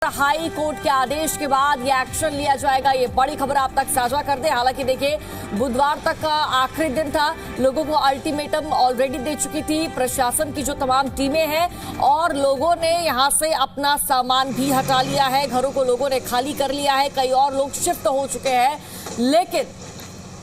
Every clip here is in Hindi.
हाई कोर्ट के आदेश के बाद ये एक्शन लिया जाएगा, ये बड़ी खबर आप तक साझा कर दे। हालांकि देखिए, बुधवार तक का आखिरी दिन था, लोगों को अल्टीमेटम ऑलरेडी दे चुकी थी प्रशासन की जो तमाम टीमें हैं, और लोगों ने यहां से अपना सामान भी हटा लिया है, घरों को लोगों ने खाली कर लिया है, कई और लोग शिफ्ट हो चुके हैं। लेकिन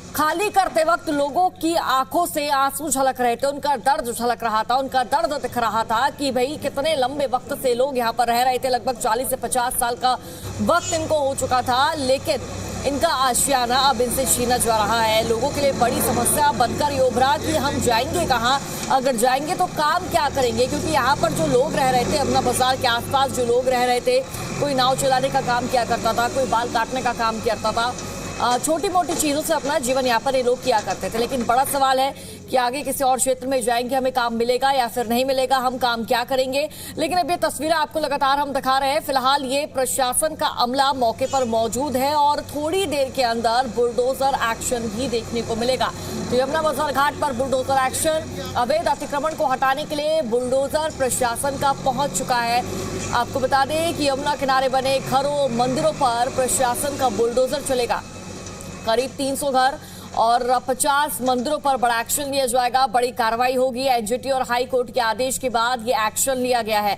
खाली करते वक्त लोगों की आंखों से आंसू झलक रहे थे, उनका दर्द झलक रहा था, उनका दर्द दिख रहा था कि भाई कितने लंबे वक्त से लोग यहाँ पर रह रहे थे। लगभग 40 से 50 साल का वक्त इनको हो चुका था, लेकिन इनका आशियाना अब इनसे छीना जा रहा है। लोगों के लिए बड़ी समस्या बनकर ये उभरा कि हम जाएंगे कहाँ, अगर जाएंगे तो काम क्या करेंगे, क्योंकि यहाँ पर जो लोग रह रहे थे, अपना बाजार के आसपास जो लोग रह रहे थे, कोई नाव चलाने का काम किया करता था, कोई बाल काटने का काम करता था, छोटी मोटी चीजों से अपना जीवन यापन ये लोग किया करते थे। लेकिन बड़ा सवाल है कि आगे किसी और क्षेत्र में जाएंगे, हमें काम मिलेगा या फिर नहीं मिलेगा, हम काम क्या करेंगे। लेकिन अब ये तस्वीरें आपको लगातार हम दिखा रहे हैं। फिलहाल ये प्रशासन का अमला मौके पर मौजूद है और थोड़ी देर के अंदर बुलडोजर एक्शन भी देखने को मिलेगा। तो यमुना बाजार घाट पर बुलडोजर एक्शन, अवैध अतिक्रमण को हटाने के लिए बुलडोजर प्रशासन का पहुंच चुका है। आपको बता दें कि यमुना किनारे बने घरों, मंदिरों पर प्रशासन का बुलडोजर चलेगा। करीब 300 घर और 50 मंदिरों पर बड़ा एक्शन लिया जाएगा, बड़ी कार्रवाई होगी। एनजीटी और हाई कोर्ट के आदेश के बाद ये एक्शन लिया गया है।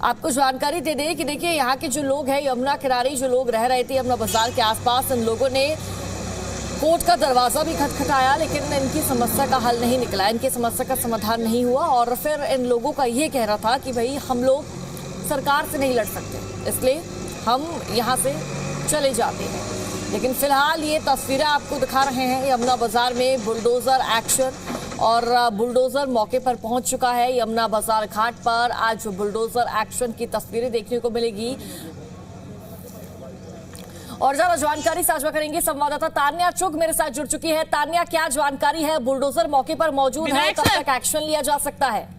आपको जानकारी दे दें कि देखिए, यहाँ के जो लोग हैं, यमुना किनारे जो लोग रह रहे थे यमुना बाजार के आसपास, इन लोगों ने कोर्ट का दरवाजा भी खटखटाया, लेकिन इनकी समस्या का हल नहीं निकला, इनकी समस्या का समाधान नहीं हुआ। और फिर इन लोगों का ये कहना था कि भाई हम लोग सरकार से नहीं लड़ सकते, इसलिए हम यहाँ से चले जाते हैं। लेकिन फिलहाल ये तस्वीरें आपको दिखा रहे हैं यमुना बाजार में बुलडोजर एक्शन, और बुलडोजर मौके पर पहुंच चुका है। यमुना बाजार घाट पर आज बुलडोजर एक्शन की तस्वीरें देखने को मिलेगी। और ज्यादा जानकारी साझा करेंगे संवाददाता तान्या चुग मेरे साथ जुड़ चुकी है। तान्या, क्या जानकारी है? बुलडोजर मौके पर मौजूद है, कब तक एक्शन लिया जा सकता है?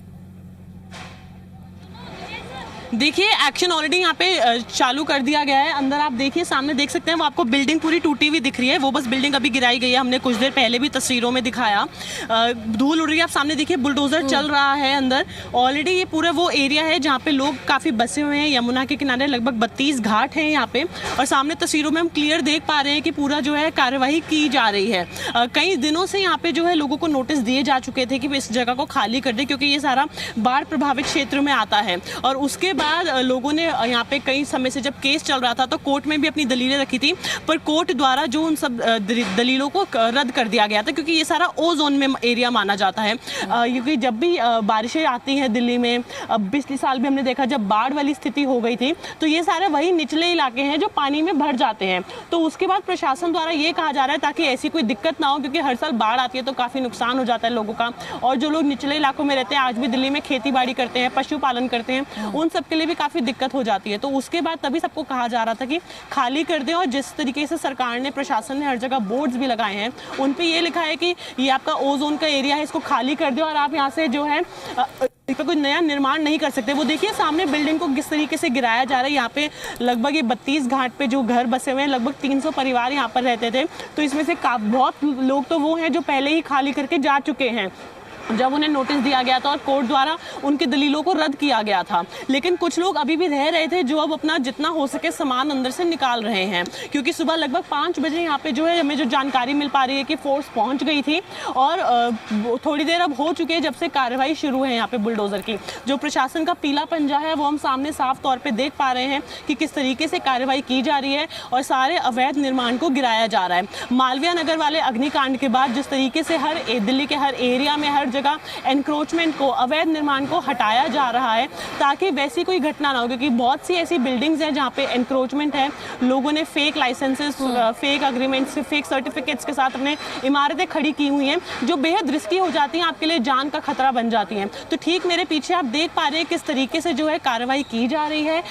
देखिए, एक्शन ऑलरेडी यहाँ पे चालू कर दिया गया है। अंदर आप देखिए, सामने देख सकते हैं, वो आपको बिल्डिंग पूरी टूटी हुई दिख रही है। वो बस बिल्डिंग अभी गिराई गई है, हमने कुछ देर पहले भी तस्वीरों में दिखाया। धूल उड़ रही है, आप सामने देखिए, बुलडोजर चल रहा है अंदर। ऑलरेडी ये पूरा वो एरिया है जहाँ पे लोग काफ़ी बसे हुए हैं। यमुना के किनारे लगभग 32 घाट हैं यहाँ पे, और सामने तस्वीरों में हम क्लियर देख पा रहे हैं कि पूरा जो है कार्यवाही की जा रही है। कई दिनों से यहाँ पे जो है लोगों को नोटिस दिए जा चुके थे कि इस जगह को खाली कर दे, क्योंकि ये सारा बाढ़ प्रभावित क्षेत्र में आता है। और उसके बाद लोगों ने यहाँ पे कई समय से, जब केस चल रहा था, तो कोर्ट में भी अपनी दलीलें रखी थी, पर कोर्ट द्वारा जो उन सब दलीलों को रद्द कर दिया गया था, क्योंकि ये सारा ओ जोन में एरिया माना जाता है। क्योंकि जब भी बारिशें आती हैं दिल्ली में, पिछले साल भी हमने देखा जब बाढ़ वाली स्थिति हो गई थी, तो ये सारे वही निचले इलाके हैं जो पानी में भर जाते हैं। तो उसके बाद प्रशासन द्वारा ये कहा जा रहा है ताकि ऐसी कोई दिक्कत ना हो, क्योंकि हर साल बाढ़ आती है तो काफ़ी नुकसान हो जाता है लोगों का। और जो लोग निचले इलाकों में रहते हैं, आज भी दिल्ली में खेती बाड़ी करते हैं, पशुपालन करते हैं, उन सब के लिए भी काफ़ी दिक्कत हो जाती है। तो उसके बाद तभी सबको कहा जा रहा था कि खाली कर दें। और जिस तरीके से सरकार ने, प्रशासन ने हर जगह बोर्ड्स भी लगाए हैं, उन पे ये लिखा है कि ये आपका ओ जोन का एरिया है, इसको खाली कर दें और आप यहाँ से जो है कोई नया निर्माण नहीं कर सकते। वो देखिए, सामने बिल्डिंग को किस तरीके से गिराया जा रहा है। यहाँ पे लगभग ये 32 घाट पे जो घर बसे हुए हैं, लगभग 300 परिवार यहाँ पर रहते थे। तो इसमें से बहुत लोग तो वो हैं जो पहले ही खाली करके जा चुके हैं, जब उन्हें नोटिस दिया गया था और कोर्ट द्वारा उनकी दलीलों को रद्द किया गया था। लेकिन कुछ लोग अभी भी रह रहे थे, जो अब अपना जितना हो सके सामान अंदर से निकाल रहे हैं, क्योंकि सुबह लगभग 5 बजे यहाँ पे जो है हमें जो जानकारी मिल पा रही है कि फोर्स पहुँच गई थी, और थोड़ी देर अब हो चुकी है जब से कार्रवाई शुरू है यहाँ पे बुलडोजर की। जो प्रशासन का पीला पंजा है, वो हम सामने साफ तौर पर देख पा रहे हैं कि किस तरीके से कार्रवाई की जा रही है और सारे अवैध निर्माण को गिराया जा रहा है। मालवीय नगर वाले अग्निकांड के बाद जिस तरीके से दिल्ली के हर एरिया में, हर जगह एनक्रोचमेंट को, अवैध निर्माण को हटाया जा रहा है, ताकि वैसी कोई घटना ना हो। क्योंकि बहुत सी ऐसी बिल्डिंग्स हैं जहाँ पे एनक्रोचमेंट है, लोगों ने fake licenses, fake agreements, fake certificates के साथ अपने इमारतें खड़ी की हुई हैं, जो बेहद रिस्की हो जाती हैं, आपके लिए जान का खतरा बन जाती हैं। तो ठीक मेरे पीछे आप देख पा रहे हैं किस तरीके से जो है कार्रवाई की जा रही है।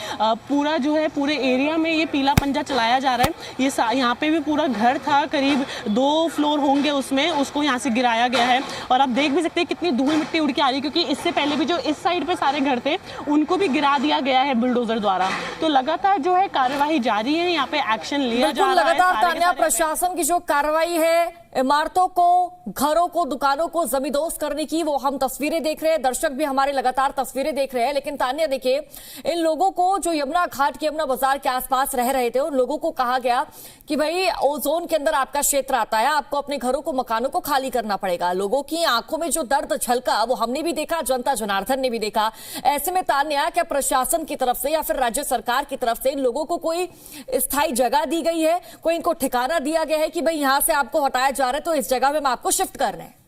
पूरा जो है पूरे एरिया में ये पीला पंजा चलाया जा रहा है। ये यहाँ पे भी पूरा घर था, करीब 2 फ्लोर होंगे उसमें, उसको यहाँ से गिराया गया है। और आप देख भी सकते हैं कितनी धूल मिट्टी उड़ के आ रही है, क्योंकि इससे पहले भी जो इस साइड पे सारे घर थे, उनको भी गिरा दिया गया है बुलडोजर द्वारा। तो लगातार जो है कार्यवाही जारी है, यहाँ पे एक्शन लिया जा रहा है। लगातार तान्या, प्रशासन की जो कार्रवाई है इमारतों को, घरों को, दुकानों को जमींदोज करने की वो हम तस्वीरें देख रहे हैं। दर्शक भी हमारे लगातार तस्वीरें देख रहे हैं। लेकिन तान्या देखिए, इन लोगों को जो यमुना घाट के, यमुना बाजार के आसपास रह रहे थे, उन लोगों को कहा गया कि भाई ओजोन के अंदर आपका क्षेत्र आता है, आपको अपने घरों को, मकानों को खाली करना पड़ेगा। लोगों की आंखों में जो दर्द झलका वो हमने भी देखा, जनता जनार्दन ने भी देखा। ऐसे में तान्या, क्या प्रशासन की तरफ से या फिर राज्य सरकार की तरफ से इन लोगों को कोई स्थायी जगह दी गई है, कोई इनको ठिकाना दिया गया है कि भाई यहां से आपको हटाया जा रहा है तो इस जगह में हम आपको शिफ्ट कर रहे हैं?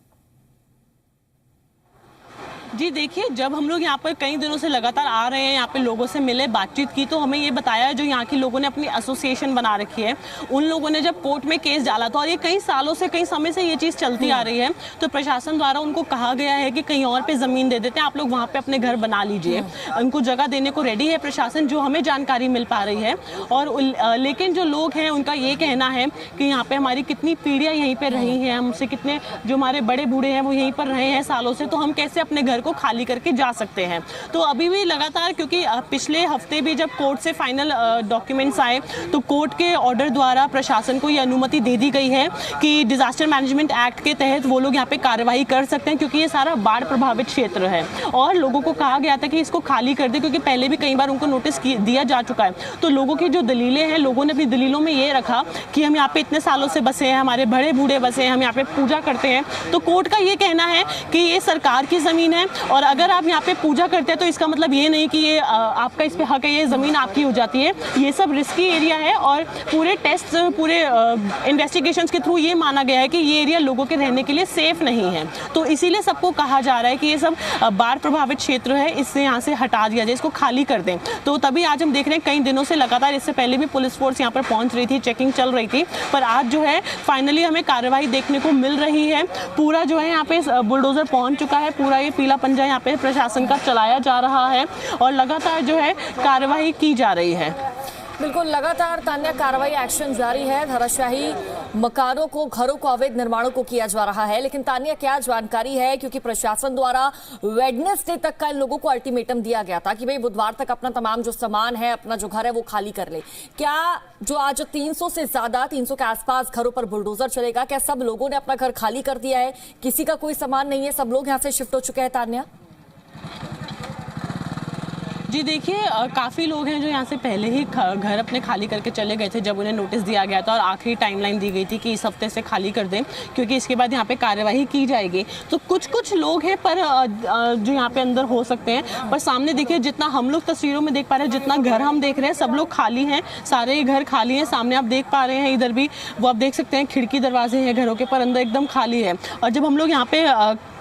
जी देखिए, जब हम लोग यहाँ पर कई दिनों से लगातार आ रहे हैं, यहाँ पे लोगों से मिले, बातचीत की, तो हमें ये बताया जो यहाँ के लोगों ने अपनी एसोसिएशन बना रखी है, उन लोगों ने जब कोर्ट में केस डाला था, और ये कई सालों से, कई समय से ये चीज़ चलती आ रही है, तो प्रशासन द्वारा उनको कहा गया है कि कहीं और पे ज़मीन दे देते हैं, आप लोग वहाँ पे अपने घर बना लीजिए। उनको जगह देने को रेडी है प्रशासन, जो हमें जानकारी मिल पा रही है। और लेकिन जो लोग हैं उनका ये कहना है कि यहाँ पे हमारी कितनी पीढ़ियाँ यहीं पर रही हैं, हमसे कितने जो हमारे बड़े बूढ़े हैं वो यहीं पर रहे हैं सालों से, तो हम कैसे अपने घर को खाली करके जा सकते हैं। तो अभी भी लगातार, क्योंकि पिछले हफ्ते भी जब कोर्ट से फाइनल डॉक्यूमेंट्स आए, तो कोर्ट के ऑर्डर द्वारा प्रशासन को ये अनुमति दे दी गई है कि डिजास्टर मैनेजमेंट एक्ट के तहत वो लोग यहाँ पे कार्रवाई कर सकते हैं, क्योंकि ये सारा बाढ़ प्रभावित क्षेत्र है। और लोगों को कहा गया था कि इसको खाली कर दे, क्योंकि पहले भी कई बार उनको नोटिस दिया जा चुका है। तो लोगों की जो दलीलें हैं, लोगों ने अपनी दलीलों में ये रखा कि हम यहाँ पे इतने सालों से बसे हैं, हमारे बड़े बूढ़े बसे हैं, हम यहाँ पे पूजा करते हैं। तो कोर्ट का ये कहना है कि ये सरकार की ज़मीन है, और अगर आप यहाँ पे पूजा करते हैं तो इसका मतलब ये नहीं कि ये आपका इस पे हक है, ये ज़मीन आपकी हो जाती है। ये सब रिस्की एरिया है, और पूरे टेस्ट, पूरे इन्वेस्टिगेशंस के थ्रू ये माना गया है कि ये एरिया लोगों के रहने के लिए सेफ नहीं है। तो इसीलिए सबको कहा जा रहा है कि ये सब बाढ़ प्रभावित क्षेत्र है, इससे यहाँ से हटा दिया जाए, इसको खाली कर दें। तो तभी आज हम देख रहे हैं कई दिनों से लगातार, इससे पहले भी पुलिस फोर्स यहाँ पर पहुँच रही थी, चेकिंग चल रही थी, पर आज जो है फाइनली हमें कार्रवाई देखने को मिल रही है। पूरा जो है यहाँ पे बुलडोजर पहुँच चुका है, पूरा ये पीला पंजा यहाँ पे प्रशासन का चलाया जा रहा है, और लगातार जो है कार्रवाई की जा रही है। बिल्कुल, लगातार तान्या कार्रवाई, एक्शन जारी है। धराशायी मकानों को, घरों को, अवैध निर्माणों को किया जा रहा है। लेकिन तान्या, क्या जानकारी है, क्योंकि प्रशासन द्वारा वेडनेसडे तक का इन लोगों को अल्टीमेटम दिया गया था कि भाई बुधवार तक अपना तमाम जो सामान है, अपना जो घर है वो खाली कर ले। क्या जो आज 300 से ज्यादा, 300 के आसपास घरों पर बुलडोजर चलेगा, क्या सब लोगों ने अपना घर खाली कर दिया है? किसी का कोई सामान नहीं है, सब लोग यहाँ से शिफ्ट हो चुके हैं? तान्या जी देखिए, काफ़ी लोग हैं जो यहाँ से पहले ही घर अपने खाली करके चले गए थे, जब उन्हें नोटिस दिया गया था और आखिरी टाइमलाइन दी गई थी कि इस हफ्ते से खाली कर दें, क्योंकि इसके बाद यहाँ पे कार्यवाही की जाएगी। तो कुछ लोग हैं पर जो यहाँ पे अंदर हो सकते हैं, पर सामने देखिए, जितना हम लोग तस्वीरों में देख पा रहे हैं, जितना घर हम देख रहे हैं, सब लोग खाली हैं, सारे घर खाली हैं। सामने आप देख पा रहे हैं, इधर भी वो आप देख सकते हैं, खिड़की दरवाजे हैं घरों के, पर अंदर एकदम खाली है। और जब हम लोग यहाँ पे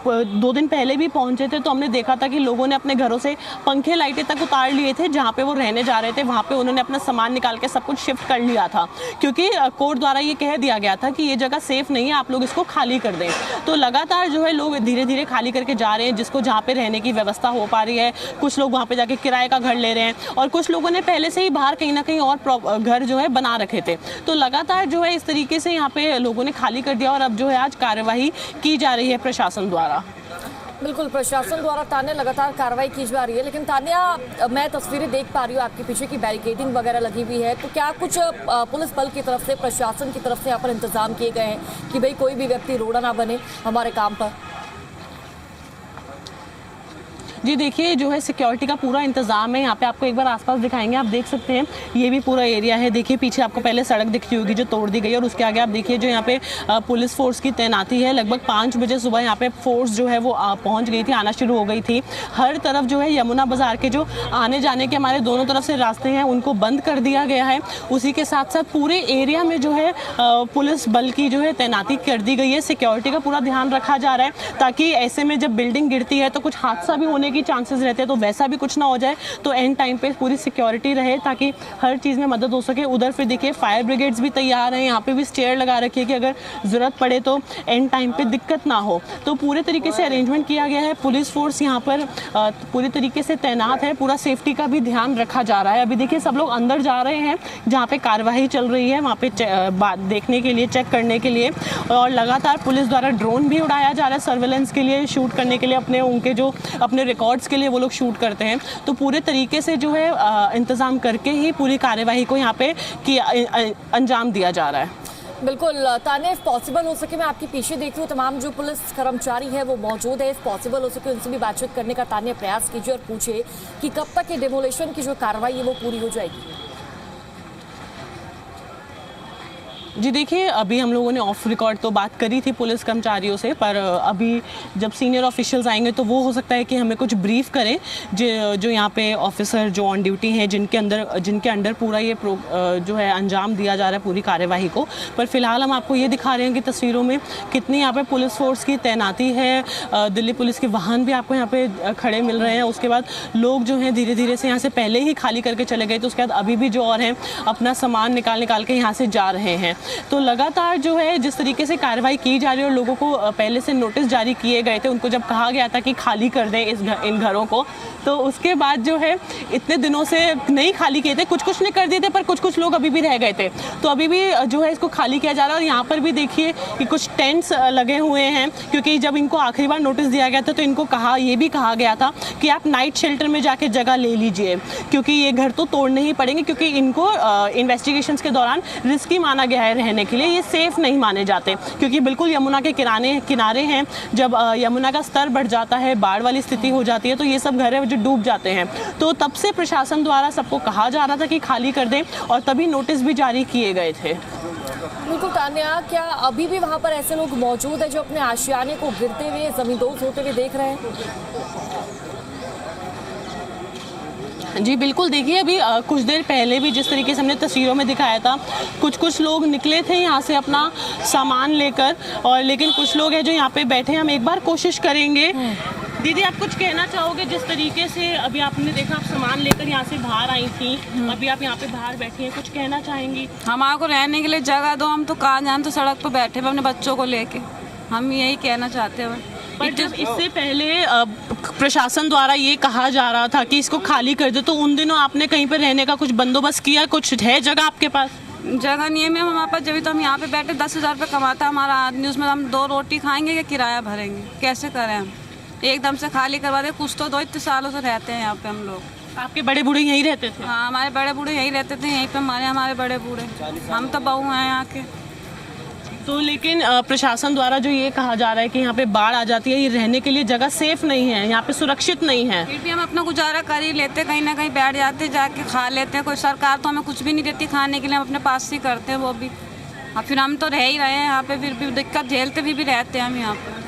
2 दिन पहले भी पहुंचे थे, तो हमने देखा था कि लोगों ने अपने घरों से पंखे, लाइटें तक उतार लिए थे, जहां पे वो रहने जा रहे थे, वहां पे उन्होंने अपना सामान निकाल के सब कुछ शिफ्ट कर लिया था, क्योंकि कोर्ट द्वारा ये कह दिया गया था कि ये जगह सेफ नहीं है, आप लोग इसको खाली कर दें। तो लगातार जो है लोग धीरे धीरे खाली करके जा रहे हैं, जिसको जहाँ पे रहने की व्यवस्था हो पा रही है। कुछ लोग वहाँ पे जाके किराए का घर ले रहे हैं, और कुछ लोगों ने पहले से ही बाहर कहीं ना कहीं और घर जो है बना रखे थे। तो लगातार जो है इस तरीके से यहाँ पे लोगों ने खाली कर दिया, और अब जो है आज कार्यवाही की जा रही है प्रशासन द्वारा। बिल्कुल, प्रशासन द्वारा तान्या लगातार कार्रवाई की जा रही है। लेकिन तान्या, मैं तस्वीरें देख पा रही हूँ आपके पीछे की बैरिकेडिंग वगैरह लगी हुई है, तो क्या कुछ पुलिस बल की तरफ से, प्रशासन की तरफ से यहाँ पर इंतजाम किए गए हैं कि भाई कोई भी व्यक्ति रोड़ा ना बने हमारे काम पर? जी देखिए, जो है सिक्योरिटी का पूरा इंतजाम है। यहाँ पे आपको एक बार आसपास दिखाएंगे, आप देख सकते हैं ये भी पूरा एरिया है। देखिए पीछे आपको पहले सड़क दिखती होगी जो तोड़ दी गई है, और उसके आगे आप देखिए जो यहाँ पे पुलिस फोर्स की तैनाती है। लगभग 5 बजे सुबह यहाँ पे फोर्स जो है वो पहुँच गई थी, आना शुरू हो गई थी। हर तरफ जो है यमुना बाजार के जो आने जाने के हमारे दोनों तरफ से रास्ते हैं, उनको बंद कर दिया गया है। उसी के साथ साथ पूरे एरिया में जो है पुलिस बल की जो है तैनाती कर दी गई है। सिक्योरिटी का पूरा ध्यान रखा जा रहा है, ताकि ऐसे में जब बिल्डिंग गिरती है तो कुछ हादसा भी होने की चांसेस रहते हैं, तो वैसा भी कुछ ना हो जाए। तो एंड टाइम पे पूरी सिक्योरिटी रहे, ताकि हर चीज़ में मदद हो सके। उधर फिर देखिए फायर ब्रिगेड्स भी तैयार हैं, यहाँ पे भी स्टेयर लगा रखी है कि अगर ज़रूरत पड़े तो एंड टाइम पे दिक्कत ना हो। तो पूरे तरीके से अरेंजमेंट किया गया है। पुलिस फोर्स यहाँ पर पूरी तरीके से तैनात है, पूरा सेफ्टी का भी ध्यान रखा जा रहा है। अभी देखिए सब लोग अंदर जा रहे हैं, जहाँ पे कार्यवाही चल रही है वहाँ पे देखने के लिए, चेक करने के लिए। और लगातार पुलिस द्वारा ड्रोन भी उड़ाया जा रहा है सर्वेलेंस के लिए, शूट करने के लिए, अपने रिकॉर्ड्स के लिए वो लोग शूट करते हैं। तो पूरे तरीके से जो है इंतज़ाम करके ही पूरी कार्यवाही को यहाँ पे अंजाम दिया जा रहा है। बिल्कुल तान्या, इफ पॉसिबल हो सके मैं आपके पीछे देख रही हूँ, तमाम जो पुलिस कर्मचारी है वो मौजूद है, इफ पॉसिबल हो सके उनसे भी बातचीत करने का तान्या प्रयास कीजिए और पूछिए कि कब तक ये डेमोलेशन की जो कार्रवाई है वो पूरी हो जाएगी। जी देखिए, अभी हम लोगों ने ऑफ रिकॉर्ड तो बात करी थी पुलिस कर्मचारियों से, पर अभी जब सीनियर ऑफिशियल्स आएंगे तो वो हो सकता है कि हमें कुछ ब्रीफ करें जो यहाँ पे ऑफिसर जो ऑन ड्यूटी हैं, जिनके अंडर पूरा ये जो है अंजाम दिया जा रहा है पूरी कार्यवाही को। पर फिलहाल हम आपको ये दिखा रहे हैं कि तस्वीरों में कितनी यहाँ पे पुलिस फोर्स की तैनाती है। दिल्ली पुलिस के वाहन भी आपको यहाँ पे खड़े मिल रहे हैं। उसके बाद लोग जो हैं धीरे धीरे से यहाँ से पहले ही खाली करके चले गए, तो उसके बाद अभी भी जो और हैं अपना सामान निकाल के यहाँ से जा रहे हैं। तो लगातार जो है जिस तरीके से कार्रवाई की जा रही है और लोगों को पहले से नोटिस जारी किए गए थे, उनको जब कहा गया था कि खाली कर दें इन घरों को, तो उसके बाद जो है इतने दिनों से नहीं खाली किए थे, कुछ ने कर दिए थे, पर कुछ लोग अभी भी रह गए थे। तो अभी भी जो है इसको खाली किया जा रहा है। और यहाँ पर भी देखिए कि कुछ टेंट्स लगे हुए हैं, क्योंकि जब इनको आखिरी बार नोटिस दिया गया था तो इनको ये भी कहा गया था कि आप नाइट शेल्टर में जाके जगह ले लीजिए, क्योंकि ये घर तो तोड़ने ही पड़ेंगे, क्योंकि इनको इन्वेस्टिगेशंस के दौरान रिस्की माना गया है रहने के लिए, ये सेफ नहीं माने जाते, क्योंकि बिल्कुल यमुना के किनारे हैं। जब यमुना का स्तर बढ़ जाता है, बाढ़ वाली स्थिति हो जाती है, तो ये सब घर है जो डूब जाते हैं। तो तब से प्रशासन द्वारा सबको कहा जा रहा था कि खाली कर दें, और तभी नोटिस भी जारी किए गए थे। बिल्कुल तान्या, क्या अभी भी वहाँ पर ऐसे लोग मौजूद हैं जो अपने आशियाने को गिरते हुए, जमींदोज होते हुए देख रहे हैं? जी बिल्कुल, देखिए अभी कुछ देर पहले भी जिस तरीके से हमने तस्वीरों में दिखाया था, कुछ लोग निकले थे यहाँ से अपना सामान लेकर, और लेकिन कुछ लोग हैं जो यहाँ पे बैठे हैं। हम एक बार कोशिश करेंगे। दीदी, आप कुछ कहना चाहोगे? जिस तरीके से अभी आपने देखा, आप सामान लेकर यहाँ से बाहर आई थी, अभी आप यहाँ पे बाहर बैठी हैं, कुछ कहना चाहेंगी? हमारे को रहने के लिए जगह दो, हम तो कहाँ जाएं, तो सड़क पर बैठे हुए अपने बच्चों को लेके, हम यही कहना चाहते हैं। पर जब इससे पहले प्रशासन द्वारा ये कहा जा रहा था कि इसको खाली कर दो, तो उन दिनों आपने कहीं पर रहने का कुछ बंदोबस्त किया? कुछ है जगह आपके पास? जगह नहीं है मैम हमारे पास, जब तो हम यहाँ पे बैठे 10,000 रुपये कमाता हमारा आदमी, उसमें हम 2 रोटी खाएंगे या किराया भरेंगे? कैसे करें हम? एकदम से खाली करवा दे, कुछ तो 2 इतने सालों से रहते हैं यहाँ पे हम लोग। आपके बड़े बूढ़े यहीं रहते थे? हाँ, हमारे बड़े बूढ़े यहीं रहते थे, यहीं पे हमारे बड़े बूढ़े, हम तो बहू हैं यहाँ के। तो लेकिन प्रशासन द्वारा जो ये कहा जा रहा है कि यहाँ पे बाढ़ आ जाती है, ये रहने के लिए जगह सेफ नहीं है, यहाँ पे सुरक्षित नहीं है, फिर भी हम अपना गुजारा कर ही लेते, कहीं ना कहीं बैठ जाते, जाके खा लेते हैं। कोई सरकार तो हमें कुछ भी नहीं देती खाने के लिए, हम अपने पास ही करते हैं वो भी। और फिर हम तो रह ही रहे हैं यहाँ पे, फिर भी दिक्कत झेलते भी रहते हैं हम यहाँ पे,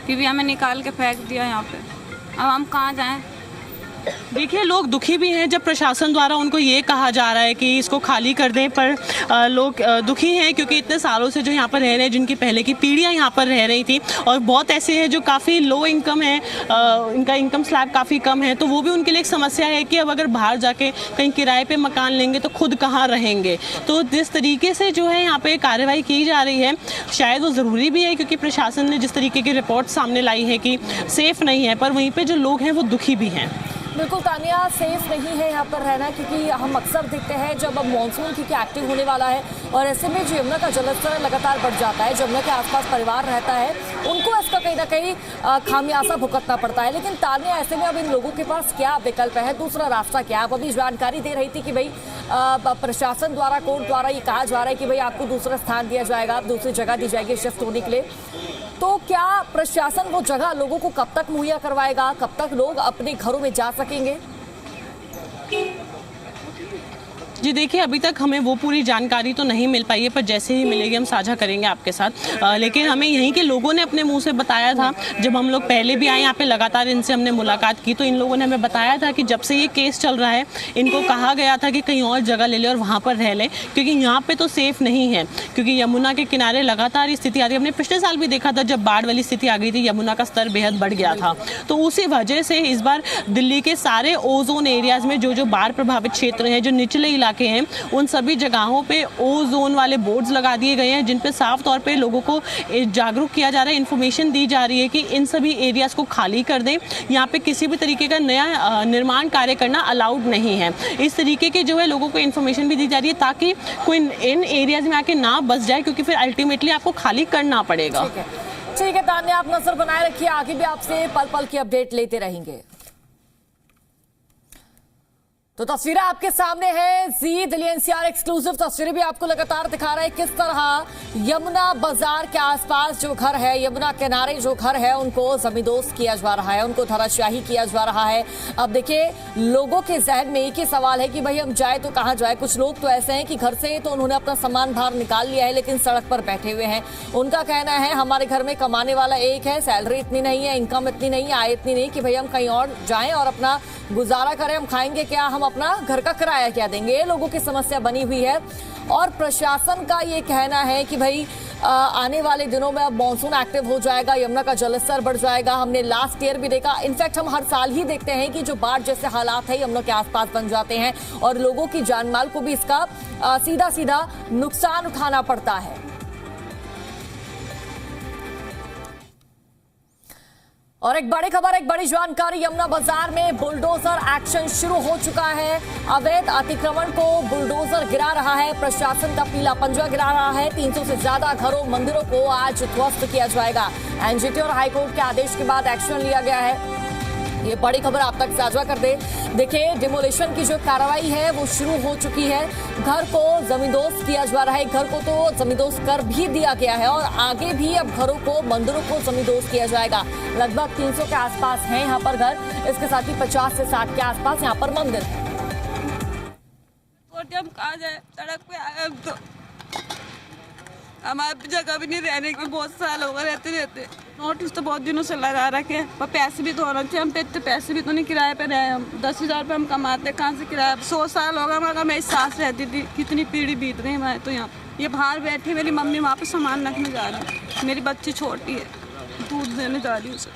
फिर भी हमें निकाल के फेंक दिया यहाँ पे। अब हम कहाँ जाएँ? देखिए, लोग दुखी भी हैं जब प्रशासन द्वारा उनको ये कहा जा रहा है कि इसको खाली कर दें, पर लोग दुखी हैं क्योंकि इतने सालों से जो यहाँ पर रह रहे हैं, जिनकी पहले की पीढ़ियाँ यहाँ पर रह रही थी, और बहुत ऐसे हैं जो काफ़ी लो इनकम है, इनका इनकम स्लैब काफ़ी कम है, तो वो भी उनके लिए एक समस्या है कि अब अगर बाहर जाके कहीं किराए पे मकान लेंगे तो खुद कहाँ रहेंगे। तो जिस तरीके से जो है यहाँ पे कार्रवाई की जा रही है, शायद वो ज़रूरी भी है, क्योंकि प्रशासन ने जिस तरीके की रिपोर्ट सामने लाई है कि सेफ़ नहीं है, पर वहीं पर जो लोग हैं वो दुखी भी हैं। बिल्कुल तान्या, सेफ नहीं है यहाँ पर रहना, क्योंकि हम अक्सर देखते हैं जब अब मानसून क्योंकि एक्टिव होने वाला है और ऐसे में जो यमुना का जलस्तर लगातार बढ़ जाता है, यमुना के आसपास परिवार रहता है, उनको इसका कहीं ना कहीं खामियाजा भुगतना पड़ता है। लेकिन तान्या, ऐसे में अब इन लोगों के पास क्या विकल्प है, दूसरा रास्ता क्या? आप अभी जानकारी दे रही थी कि भाई प्रशासन द्वारा, कोर्ट द्वारा ये कहा जा रहा है कि भाई आपको दूसरा स्थान दिया जाएगा, दूसरी जगह दी जाएगी शिफ्ट होने के लिए। तो क्या प्रशासन वो जगह लोगों को कब तक मुहैया करवाएगा? कब तक लोग अपने घरों में जा सकेंगे? जी देखिए, अभी तक हमें वो पूरी जानकारी तो नहीं मिल पाई है, पर जैसे ही मिलेगी हम साझा करेंगे आपके साथ। लेकिन हमें यहीं के लोगों ने अपने मुंह से बताया था, जब हम लोग पहले भी आए यहाँ पे, लगातार इनसे हमने मुलाकात की, तो इन लोगों ने हमें बताया था कि जब से ये केस चल रहा है, इनको कहा गया था कि कहीं और जगह ले लें और वहाँ पर रह लें, क्योंकि यहाँ पर तो सेफ़ नहीं है, क्योंकि यमुना के किनारे लगातार स्थिति आ रही है। हमने पिछले साल भी देखा था, जब बाढ़ वाली स्थिति आ गई थी, यमुना का स्तर बेहद बढ़ गया था। तो उसी वजह से इस बार दिल्ली के सारे ओजोन एरियाज़ में जो बाढ़ प्रभावित क्षेत्र हैं, जो निचले इलाके हैं, उन सभी जगहों पे ओजोन वाले बोर्ड्स लगा दिए गए हैं, जिन पे साफ तौर पे लोगों को जागरूक किया जा रहा है, इन्फॉर्मेशन दी जा रही है कि इन सभी एरियाज़ को खाली कर दें, यहाँ पे किसी भी तरीके का नया निर्माण कार्य करना अलाउड नहीं है। इस तरीके के जो है लोगों को इन्फॉर्मेशन भी दी जा रही है, ताकि कोई इन एरियाज़ में आके ना बस जाए, क्योंकि फिर अल्टीमेटली आपको खाली करना पड़ेगा। ठीक है तान्या, आप नजर बनाए रखिए, आगे भी आपसे पल पल की अपडेट लेते रहेंगे। तो तस्वीरें आपके सामने हैं, जी दिल्ली एनसीआर एक्सक्लूसिव तस्वीरें भी आपको लगातार दिखा रहे हैं किस तरह यमुना बाजार के आसपास जो घर है, यमुना किनारे जो घर है, उनको जमींदोज किया जा रहा है, उनको धराशाही किया जा रहा है। अब देखिए, लोगों के जहन में एक ही सवाल है कि भाई हम जाए तो कहाँ जाए। कुछ लोग तो ऐसे हैं कि घर से तो उन्होंने अपना सामान बाहर निकाल लिया है, लेकिन सड़क पर बैठे हुए हैं। उनका कहना है हमारे घर में कमाने वाला एक है, सैलरी इतनी नहीं है, इनकम इतनी नहीं है, आय इतनी नहीं कि भाई हम कहीं और जाएं और अपना गुजारा करें। हम खाएंगे क्या, हम अपना घर का किराया क्या देंगे, ये लोगों की समस्या बनी हुई है। और प्रशासन का ये कहना है कि भाई आने वाले दिनों में अब मॉनसून एक्टिव हो जाएगा, यमुना का जलस्तर बढ़ जाएगा। हमने लास्ट ईयर भी देखा, इनफैक्ट हम हर साल ही देखते हैं कि जो बाढ़ जैसे हालात है यमुना के आसपास बन जाते हैं और लोगों की जानमाल को भी इसका सीधा सीधा नुकसान उठाना पड़ता है। और एक बड़ी खबर, एक बड़ी जानकारी, यमुना बाजार में बुलडोजर एक्शन शुरू हो चुका है। अवैध अतिक्रमण को बुलडोजर गिरा रहा है, प्रशासन का पीला पंजा गिरा रहा है। 300 से ज्यादा घरों मंदिरों को आज ध्वस्त किया जाएगा। एनजीटी और हाईकोर्ट के आदेश के बाद एक्शन लिया गया है। ये बड़ी खबर आप तक साझा कर दे। देखिए, डिमोलिशन की जो कार्रवाई है वो शुरू हो चुकी है। घर को जमींदोज किया जा रहा है, घर को तो जमींदोज कर भी दिया गया है और आगे भी अब घरों को, मंदिरों को जमींदोज किया जाएगा। लगभग 300 के आसपास हैं यहाँ पर घर, इसके साथ ही 50 से 60 के आसपास यहाँ पर मंदिर है। हम कहाँ जाए, सड़क पे आए हम तो, हमारे जगह भी नहीं रहने के, बहुत साल हो गए रहते। नोटिस तो बहुत दिनों से लगा रखे हैं, पर पैसे भी तो होना चाहिए। हम पे इतने पैसे भी तो नहीं, किराए पे रहे। हम 10,000 रुपये हम कमाते, कहाँ से किराया। 100 साल हो गया मगर मेरी सास रहती थी, कितनी पीढ़ी बीत रही है। मैं तो यहाँ ये बाहर बैठी, मेरी मम्मी वहाँ पे सामान रखने जा रही है, मेरी बच्ची छोटी है, दूध देने जा रही हूँ उसे।